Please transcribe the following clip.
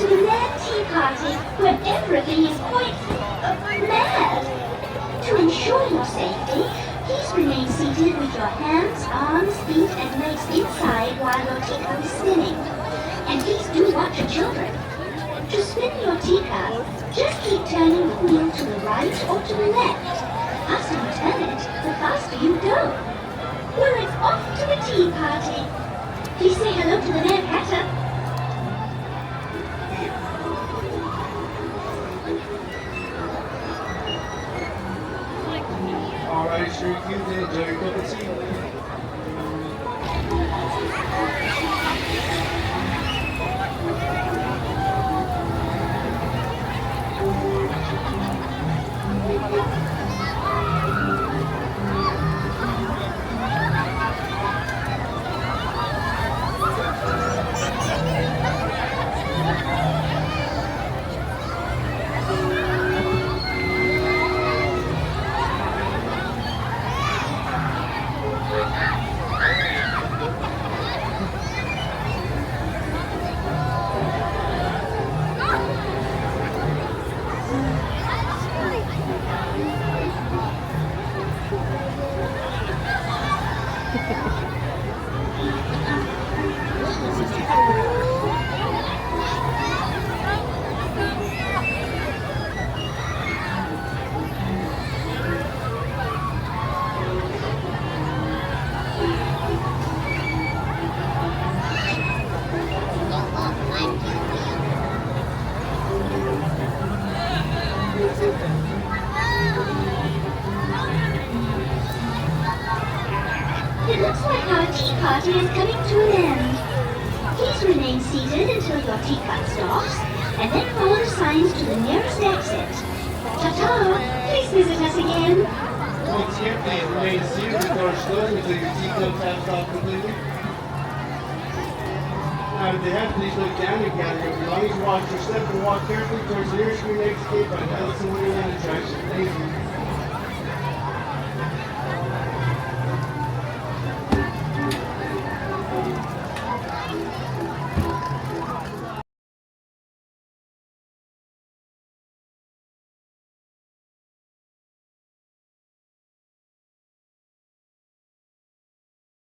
to the Mad Tea Party, where everything is quite mad. To ensure your safety, please remain seated with your hands, arms, feet, and legs inside while your teacup is spinning. And please do watch your children. To spin your teacup, just keep turning the wheel to the right or to the left. The faster you turn it, the faster you go. Well, it's off to the tea party. Please say hello to the Mad Hatter. Alright, sure you can enjoy your cup of tea. It looks like our tea party is coming to an end. Please remain seated until your teacup stops, and then follow the signs to the nearest exit. Ta-ta! Please visit us again. Once here, please remain seated with doors closed until your teacup taps off completely. Now, if they have, please look down and gather your belongings. Watch your step and walk carefully towards the nearest screen escape by Alice in Wonderland attraction. Thank you.